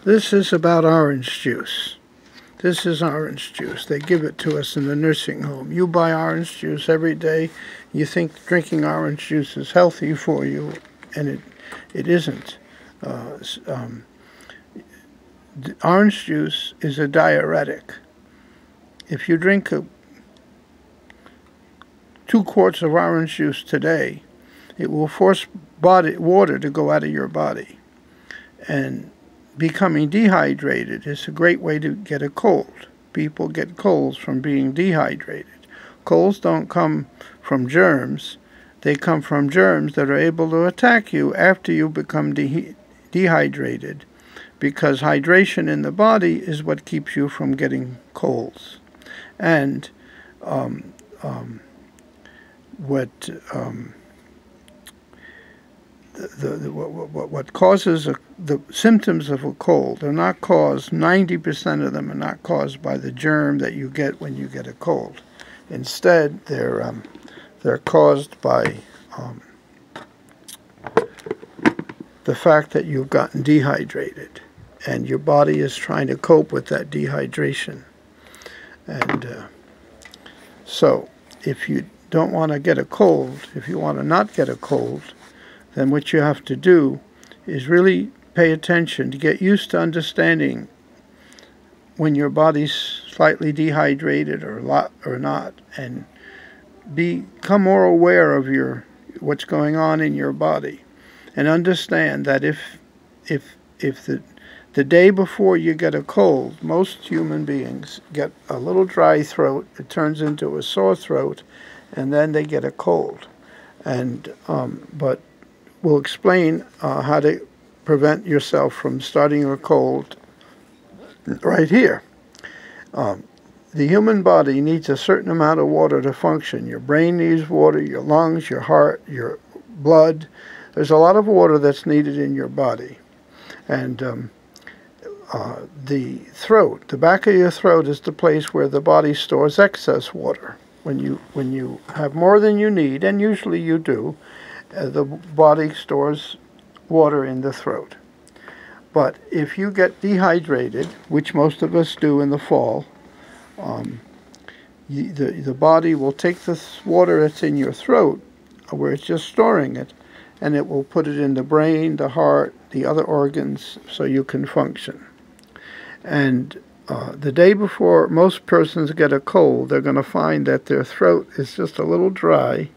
This is about orange juice. This is orange juice. They give it to us in the nursing home. You buy orange juice every day. You think drinking orange juice is healthy for you, and it isn't. Orange juice is a diuretic. If you drink 2 quarts of orange juice today, it will force water to go out of your body. And becoming dehydrated is a great way to get a cold. People get colds from being dehydrated. Colds don't come from germs. They come from germs that are able to attack you after you become dehydrated, because hydration in the body is what keeps you from getting colds. And what causes the symptoms of a cold are not caused, 90% of them are not caused by the germ that you get when you get a cold. Instead, they're caused by the fact that you've gotten dehydrated, and your body is trying to cope with that dehydration. And so if you don't want to get a cold, if you want to not get a cold, then what you have to do is really pay attention to get used to understanding when your body's slightly dehydrated or not, and become more aware of what's going on in your body, and understand that if the day before you get a cold, most human beings get a little dry throat, it turns into a sore throat, and then they get a cold. And but we'll explain how to prevent yourself from starting a cold right here. The human body needs a certain amount of water to function. Your brain needs water, your lungs, your heart, your blood. There's a lot of water that's needed in your body. And the throat, the back of your throat, is the place where the body stores excess water. When you have more than you need, and usually you do, the body stores water in the throat. But if you get dehydrated, which most of us do in the fall, the body will take the water that's in your throat, where it's just storing it, and it will put it in the brain, the heart, the other organs, so you can function. And the day before most persons get a cold, they're going to find that their throat is just a little dry.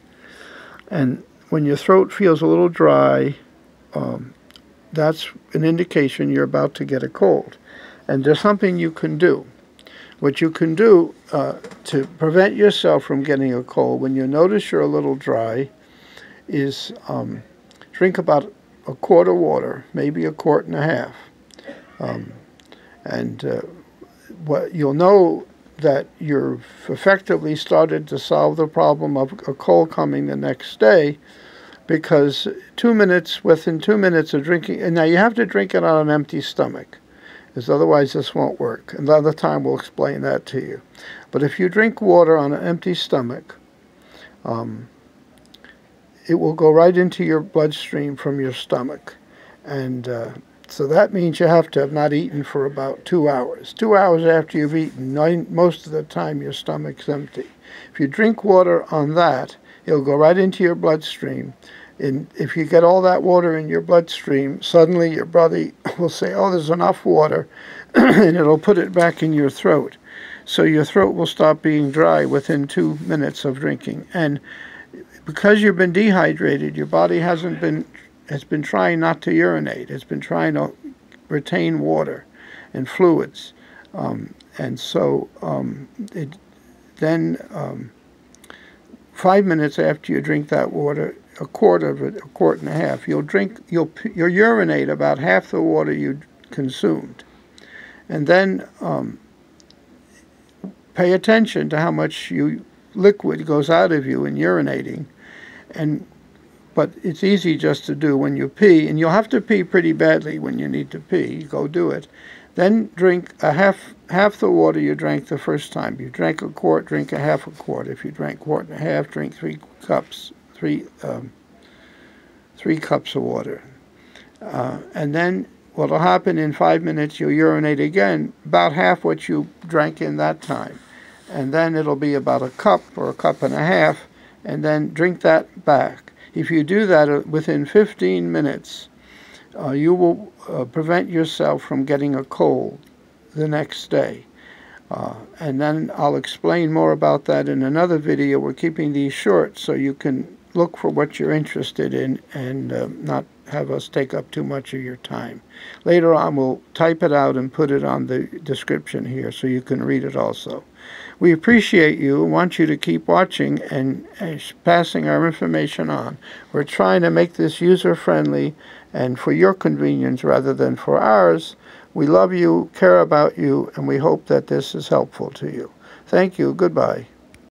And when your throat feels a little dry, that's an indication you're about to get a cold. And there's something you can do. What you can do to prevent yourself from getting a cold when you notice you're a little dry is drink about a quart of water, maybe a quart and a half. What you'll know that you've effectively started to solve the problem of a cold coming the next day, because within 2 minutes of drinking, and now you have to drink it on an empty stomach, because otherwise this won't work. Another time we'll explain that to you. But if you drink water on an empty stomach, it will go right into your bloodstream from your stomach. And so that means you have to have not eaten for about 2 hours. 2 hours after you've eaten, most of the time your stomach's empty. If you drink water on that, it'll go right into your bloodstream. And if you get all that water in your bloodstream, suddenly your body will say, oh, there's enough water, and it'll put it back in your throat. So your throat will stop being dry within 2 minutes of drinking. And because you've been dehydrated, your body has been trying not to urinate. It's been trying to retain water and fluids. And so then 5 minutes after you drink that water, a quart of it, a quart and a half, you'll urinate about half the water you consumed. And then pay attention to how much liquid goes out of you in urinating. But it's easy just to do when you pee, and you'll have to pee pretty badly when you need to pee. Go do it. Then drink half the water you drank the first time. You drank a quart, drink a half a quart. If you drank a quart and a half, drink 3 cups, 3 cups of water. And then what'll happen in 5 minutes, you'll urinate again, about half what you drank in that time. And then it'll be about a cup or a cup and a half, and then drink that back. If you do that within 15 minutes, you will prevent yourself from getting a cold the next day. And then I'll explain more about that in another video. We're keeping these short so you can look for what you're interested in and not have us take up too much of your time. Later on, we'll type it out and put it on the description here so you can read it also. We appreciate you and want you to keep watching and passing our information on. We're trying to make this user-friendly and for your convenience rather than for ours. We love you, care about you, and we hope that this is helpful to you. Thank you. Goodbye.